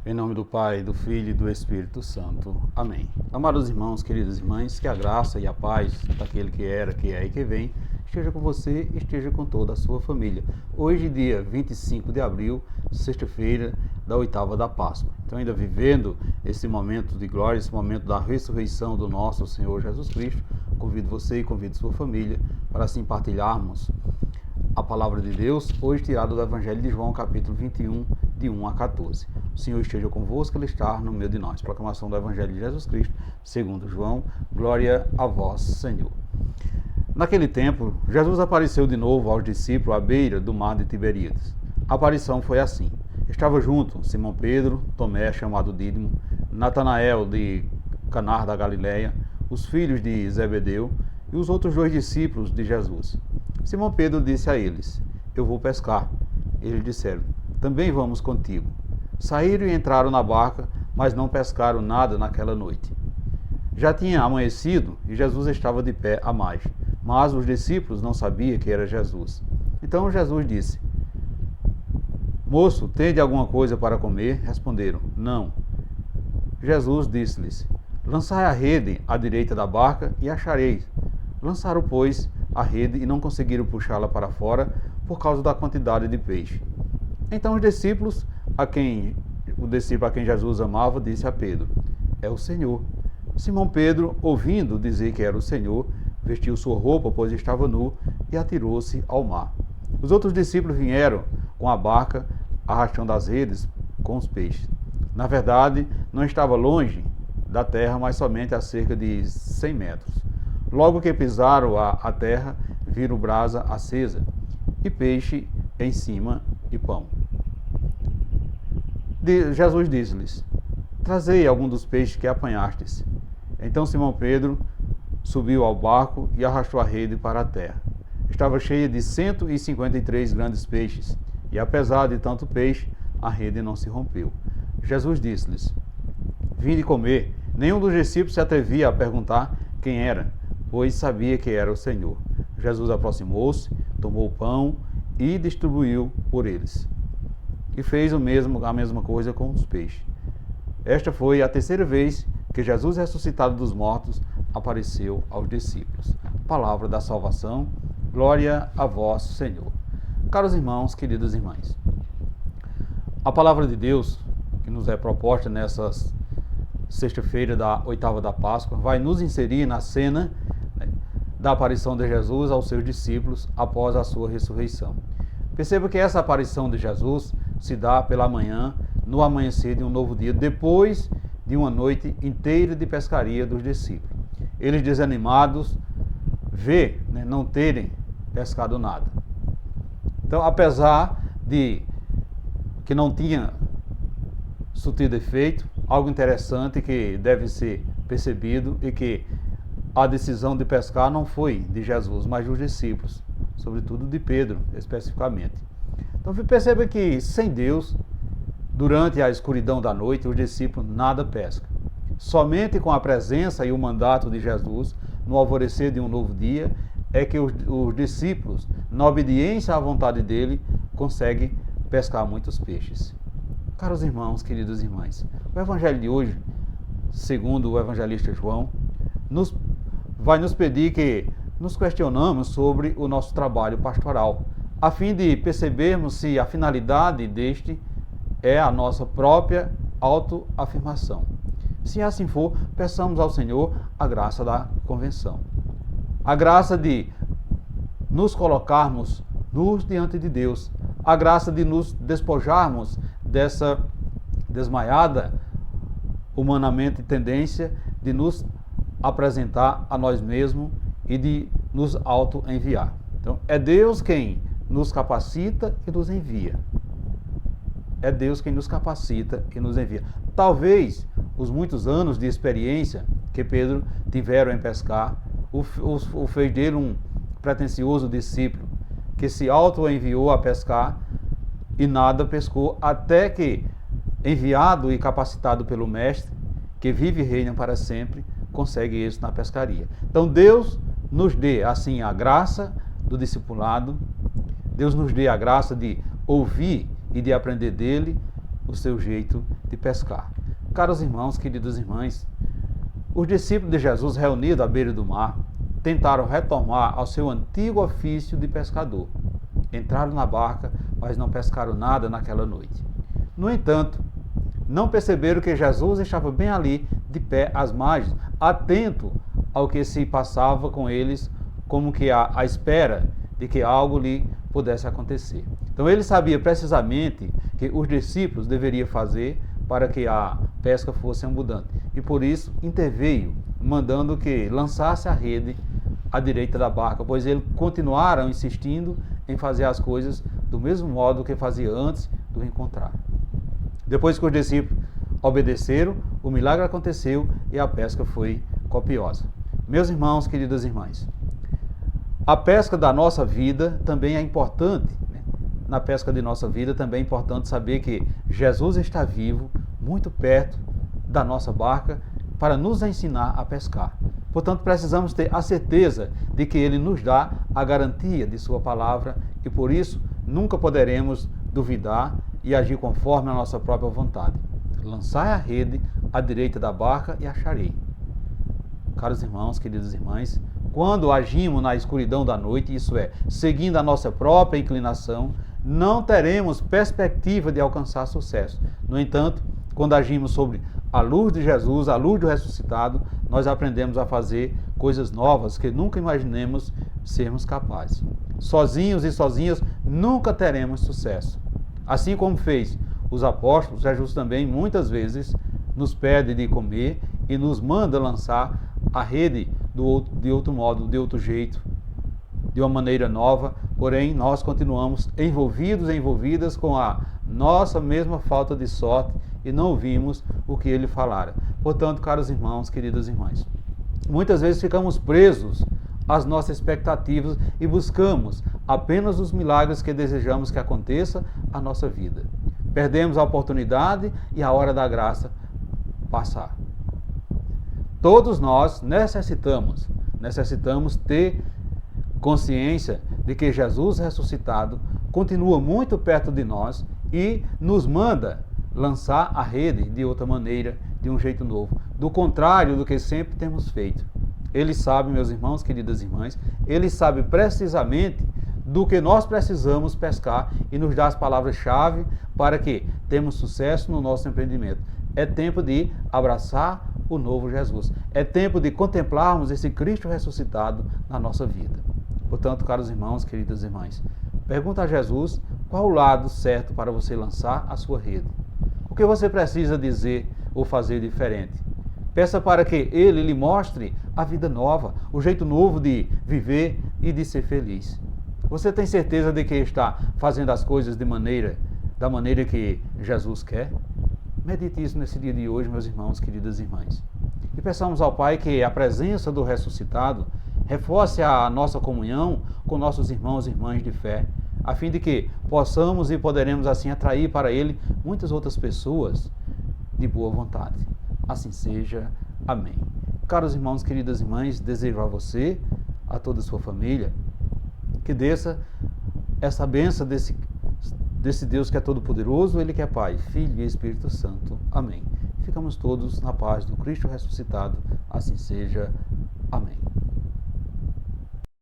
Em nome do Pai, do Filho e do Espírito Santo. Amém. Amados irmãos, queridas irmãs, que a graça e a paz daquele que era, que é e que vem, esteja com você e esteja com toda a sua família. Hoje, dia 25 de abril, sexta-feira da oitava da Páscoa. Então, ainda vivendo esse momento de glória, esse momento da ressurreição do nosso Senhor Jesus Cristo, convido você e convido sua família para assim partilharmos a palavra de Deus, hoje tirada do Evangelho de João, capítulo 21, de 1 a 14. O Senhor esteja convosco, Ele está no meio de nós. Proclamação do Evangelho de Jesus Cristo, segundo João. Glória a vós, Senhor. Naquele tempo, Jesus apareceu de novo aos discípulos à beira do mar de Tiberíades. A aparição foi assim. Estava junto Simão Pedro, Tomé, chamado Dídimo, Natanael de Caná da Galileia, os filhos de Zebedeu e os outros dois discípulos de Jesus. Simão Pedro disse a eles: Eu vou pescar. Eles disseram: Também vamos contigo. Saíram e entraram na barca, mas não pescaram nada naquela noite. Já tinha amanhecido e Jesus estava de pé à margem, mas os discípulos não sabiam que era Jesus. Então Jesus disse: Moço, tende alguma coisa para comer? Responderam: Não. Jesus disse-lhes: Lançai a rede à direita da barca e achareis. Lançaram, pois, a rede e não conseguiram puxá-la para fora por causa da quantidade de peixe. Então o discípulo a quem Jesus amava disse a Pedro: É o Senhor. Simão Pedro, ouvindo dizer que era o Senhor, vestiu sua roupa, pois estava nu, e atirou-se ao mar. Os outros discípulos vieram com a barca, arrastando as redes com os peixes. Na verdade, não estava longe da terra, mas somente a cerca de 100 metros. Logo que pisaram a terra, viram brasa acesa, e peixe em cima e pão. Jesus disse-lhes: Trazei algum dos peixes que apanhastes. Então Simão Pedro subiu ao barco e arrastou a rede para a terra. Estava cheia de 153 grandes peixes, e apesar de tanto peixe, a rede não se rompeu. Jesus disse-lhes: Vinde comer. Nenhum dos discípulos se atrevia a perguntar quem era, pois sabia que era o Senhor. Jesus aproximou-se, tomou o pão e distribuiu por eles. E fez a mesma coisa com os peixes. Esta foi a terceira vez que Jesus, ressuscitado dos mortos, apareceu aos discípulos. Palavra da salvação, glória a vós, Senhor. Caros irmãos, queridas irmãs, a palavra de Deus que nos é proposta nessa sexta-feira da oitava da Páscoa vai nos inserir na cena da aparição de Jesus aos seus discípulos após a sua ressurreição. Perceba que essa aparição de Jesus se dá pela manhã, no amanhecer de um novo dia, depois de uma noite inteira de pescaria dos discípulos. Eles, desanimados, não terem pescado nada. Então, apesar de que não tinha surtido efeito, algo interessante que deve ser percebido e que a decisão de pescar não foi de Jesus, mas dos discípulos, sobretudo de Pedro, especificamente. Então perceba que sem Deus, durante a escuridão da noite, os discípulos nada pescam. Somente com a presença e o mandato de Jesus, no alvorecer de um novo dia, é que os discípulos, na obediência à vontade dele, conseguem pescar muitos peixes. Caros irmãos, queridas irmãs, o Evangelho de hoje, segundo o evangelista João, vai nos pedir que nos questionamos sobre o nosso trabalho pastoral, a fim de percebermos se a finalidade deste é a nossa própria autoafirmação. Se assim for, peçamos ao Senhor a graça da convenção. A graça de nos colocarmos nus diante de Deus. A graça de nos despojarmos dessa desmaiada, humanamente, tendência de nos apresentar a nós mesmos e de nos auto-enviar. Então, é Deus quem nos capacita e nos envia. É Deus quem nos capacita e nos envia. Talvez os muitos anos de experiência que Pedro tiveram em pescar o fez dele um pretensioso discípulo que se auto-enviou a pescar e nada pescou, até que, enviado e capacitado pelo Mestre, que vive e reina para sempre, consegue isso na pescaria. Então Deus nos dê assim a graça do discipulado, Deus nos dê a graça de ouvir e de aprender dele, o seu jeito de pescar. Caros irmãos, queridas irmãs, os discípulos de Jesus, reunidos à beira do mar, tentaram retomar ao seu antigo ofício de pescador. Entraram na barca, mas não pescaram nada naquela noite. No entanto, não perceberam que Jesus estava bem ali, de pé às margens, atento ao que se passava com eles, como que à espera de que algo lhe pudesse acontecer. Então ele sabia precisamente que os discípulos deveriam fazer para que a pesca fosse abundante. E por isso interveio, mandando que lançasse a rede à direita da barca, pois eles continuaram insistindo em fazer as coisas do mesmo modo que fazia antes do encontrar. Depois que os discípulos obedeceram, o milagre aconteceu e a pesca foi copiosa. Meus irmãos, queridas irmãs, a pesca da nossa vida também é importante. Na pesca de nossa vida também é importante saber que Jesus está vivo, muito perto da nossa barca, para nos ensinar a pescar. Portanto, precisamos ter a certeza de que Ele nos dá a garantia de Sua palavra e, por isso, nunca poderemos duvidar e agir conforme a nossa própria vontade. Lançai a rede à direita da barca e acharei. Caros irmãos, queridas irmãs, quando agimos na escuridão da noite, isso é, seguindo a nossa própria inclinação, não teremos perspectiva de alcançar sucesso. No entanto, quando agimos sobre a luz de Jesus, a luz do ressuscitado, nós aprendemos a fazer coisas novas que nunca imaginemos sermos capazes. Sozinhos e sozinhas nunca teremos sucesso. Assim como fez os apóstolos, Jesus também muitas vezes nos pede de comer e nos manda lançar a rede de outro modo, de outro jeito, de uma maneira nova, porém nós continuamos envolvidas com a nossa mesma falta de sorte e não ouvimos o que ele falara. Portanto, caros irmãos, queridas irmãs, muitas vezes ficamos presos às nossas expectativas e buscamos apenas os milagres que desejamos que aconteça na nossa vida. Perdemos a oportunidade e a hora da graça passar. Todos nós necessitamos ter consciência de que Jesus ressuscitado continua muito perto de nós e nos manda lançar a rede de outra maneira, de um jeito novo, do contrário do que sempre temos feito. Ele sabe, meus irmãos, queridas irmãs, Ele sabe precisamente do que nós precisamos pescar e nos dá as palavras-chave para que temos sucesso no nosso empreendimento. É tempo de abraçar o novo Jesus. É tempo de contemplarmos esse Cristo ressuscitado na nossa vida. Portanto, caros irmãos, queridas irmãs, pergunta a Jesus qual o lado certo para você lançar a sua rede. O que você precisa dizer ou fazer diferente? Peça para que Ele lhe mostre a vida nova, o jeito novo de viver e de ser feliz. Você tem certeza de que está fazendo as coisas da maneira que Jesus quer? Medite isso nesse dia de hoje, meus irmãos, queridas irmãs. E peçamos ao Pai que a presença do ressuscitado reforce a nossa comunhão com nossos irmãos e irmãs de fé, a fim de que possamos e poderemos assim atrair para Ele muitas outras pessoas de boa vontade. Assim seja. Amém. Caros irmãos, queridas irmãs, desejo a você, a toda a sua família, que desça essa bênção desse Deus que é todo-poderoso, Ele que é Pai, Filho e Espírito Santo. Amém. Ficamos todos na paz do Cristo ressuscitado. Assim seja. Amém.